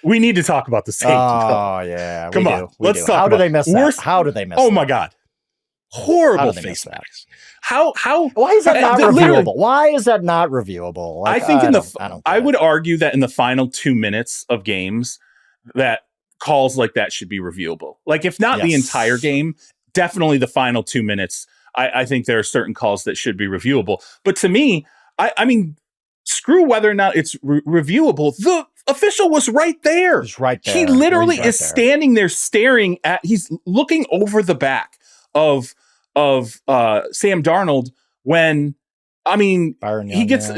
We need to talk about the safety. Oh, yeah. Come on. Let's talk How about do they miss that? How do they miss that? Oh, my God. Horrible face that? mask. How? Why is that not reviewable? Why is that not reviewable? Like, I think I would argue that in the final 2 minutes of games, that calls like that should be reviewable. Like, if not the entire game, definitely the final 2 minutes. I think there are certain calls that should be reviewable. But to me, I mean, screw whether or not it's reviewable. The official was right there. He's right there. He literally is standing there staring at. He's looking over the back of Sam Darnold when, I mean, Byron Young, he gets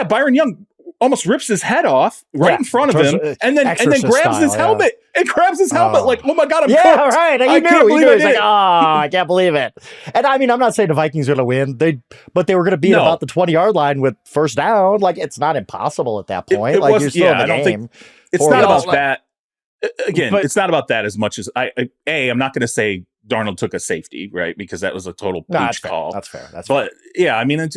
Byron Young almost rips his head off right in front of him, and then grabs his helmet. And grabs his helmet like, oh my God, I'm cooked. Right. He knew. He's like, I can't believe it. And I mean, I'm not saying the Vikings are going to win, but they were going to be about the 20-yard line with first down. Like, it's not impossible at that point. You're still in the game. Think it's not about that. Again, it's not about that as much as I'm not going to say Darnold took a safety, right? Because that was a total pooch call. That's fair. But yeah, I mean,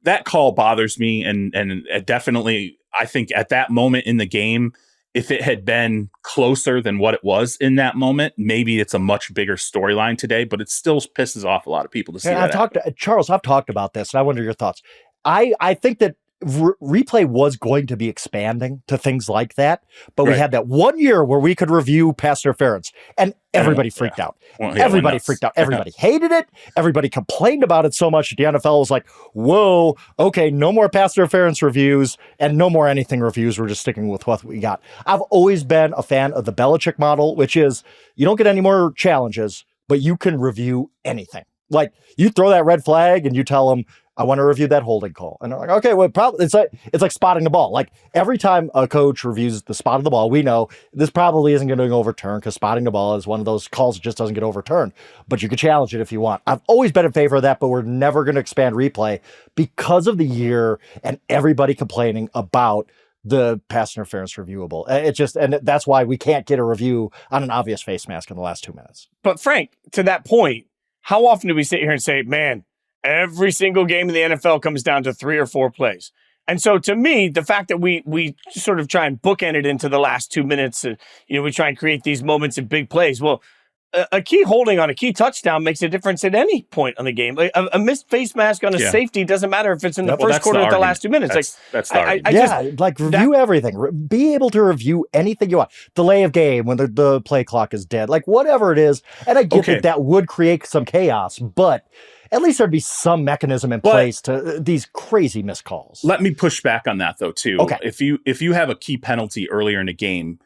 that call bothers me, and definitely, I think at that moment in the game, if it had been closer than what it was in that moment, maybe it's a much bigger storyline today. But it still pisses off a lot of people to see that. Charles, I've talked about this, and I wonder your thoughts. I think that replay was going to be expanding to things like that, but we had that 1 year where we could review pass interference, and everybody freaked out. Everybody freaked out. Everybody hated it. Everybody complained about it so much that the NFL was like, whoa, okay, no more pass interference reviews and no more anything reviews. We're just sticking with what we got. I've always been a fan of the Belichick model, which is you don't get any more challenges, but you can review anything. Like, you throw that red flag and you tell them, I want to review that holding call. And they're like, okay, well, probably it's like spotting the ball. Like, every time a coach reviews the spot of the ball, we know this probably isn't going to get overturned because spotting the ball is one of those calls that just doesn't get overturned. But you can challenge it if you want. I've always been in favor of that, but we're never going to expand replay because of the year and everybody complaining about the pass interference reviewable. And that's why we can't get a review on an obvious face mask in the last 2 minutes. But Frank, to that point, how often do we sit here and say, man, every single game in the NFL comes down to 3 or 4 plays? And so to me, the fact that we sort of try and bookend it into the last 2 minutes, we try and create these moments of big plays. Well, a key holding on a key touchdown makes a difference at any point on the game. Like a missed face mask on a safety doesn't matter if it's in the first quarter or the last 2 minutes. That's the argument. Review everything. Be able to review anything you want. Delay of game when the play clock is dead. Like, whatever it is. And I get that would create some chaos, but at least there'd be some mechanism in place to these crazy missed calls. Let me push back on that, though, too. Okay. If you have a key penalty earlier in a game,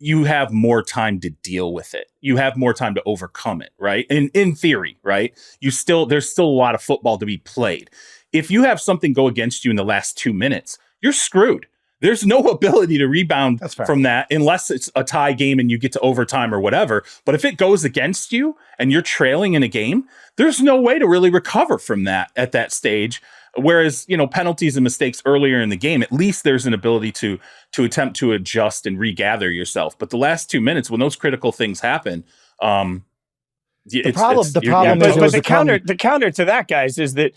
you have more time to deal with it. You have more time to overcome it, right? In theory, right? There's still a lot of football to be played. If you have something go against you in the last 2 minutes, you're screwed. There's no ability to rebound from that unless it's a tie game and you get to overtime or whatever. But if it goes against you and you're trailing in a game, there's no way to really recover from that at that stage. Whereas, penalties and mistakes earlier in the game, at least there's an ability to attempt to adjust and regather yourself. But the last 2 minutes, when those critical things happen, the counter to that, guys, is that,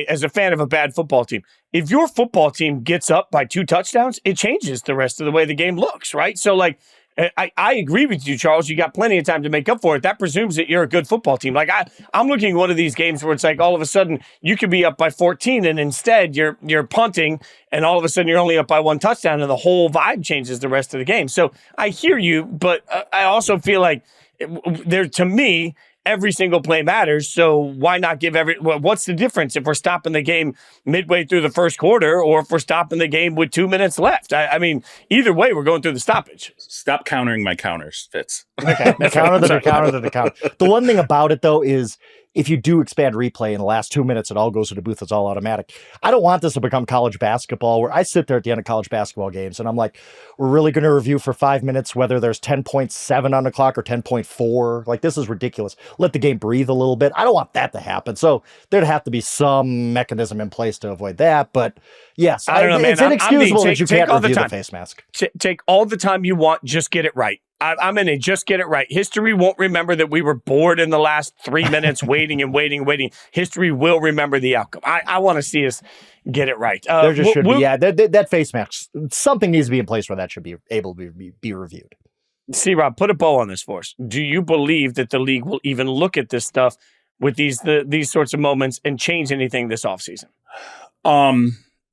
as a fan of a bad football team, if your football team gets up by 2 touchdowns, it changes the rest of the way the game looks, right? So, like, I agree with you, Charles. You got plenty of time to make up for it. That presumes that you're a good football team. Like, I'm looking at one of these games where it's like all of a sudden you could be up by 14 and instead you're punting and all of a sudden you're only up by 1 touchdown and the whole vibe changes the rest of the game. So I hear you, but I also feel like to me, every single play matters. So why not give what's the difference if we're stopping the game midway through the first quarter or if we're stopping the game with 2 minutes left? I mean, either way, we're going through the stoppage. Stop countering my counters, Fitz. Okay. The one thing about it, though, is if you do expand replay in the last 2 minutes, it all goes to the booth. It's all automatic. I don't want this to become college basketball where I sit there at the end of college basketball games and I'm like, we're really going to review for 5 minutes whether there's 10.7 on the clock or 10.4. Like, this is ridiculous. Let the game breathe a little bit. I don't want that to happen. So there'd have to be some mechanism in place to avoid that. But yes, I don't know, man. It's inexcusable that you can't review the face mask. Take all the time you want. Just get it right. I'm in a just get it right. History won't remember that we were bored in the last 3 minutes waiting and waiting and waiting. History will remember the outcome. I want to see us get it right. There just should be, yeah, that face mask, something needs to be in place where that should be able to be reviewed. See, Rob, put a bow on this for us. Do you believe that the league will even look at this stuff with these sorts of moments and change anything this offseason?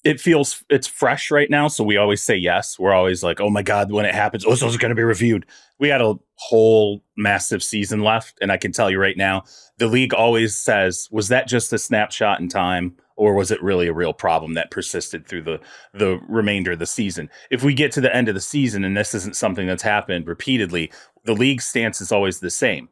It's fresh right now, so we always say yes. We're always like, oh my God, when it happens, so it's going to be reviewed. We had a whole massive season left, and I can tell you right now, the league always says, was that just a snapshot in time, or was it really a real problem that persisted through the remainder of the season? If we get to the end of the season and this isn't something that's happened repeatedly, the league's stance is always the same.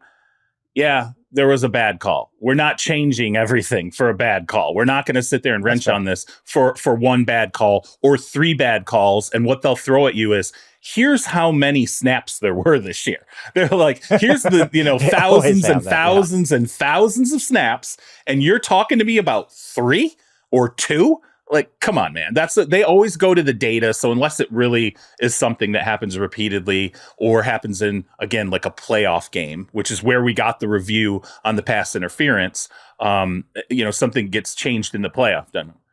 Yeah, there was a bad call. We're not changing everything for a bad call. We're not going to sit there and wrench on this for one bad call or 3 bad calls. And what they'll throw at you is, here's how many snaps there were this year. They're like, here's the, thousands and thousands and thousands of snaps. And you're talking to me about 3 or 2? Like, come on, man. They always go to the data. So unless it really is something that happens repeatedly or happens in, again, like a playoff game, which is where we got the review on the pass interference, something gets changed in the playoff, doesn't it?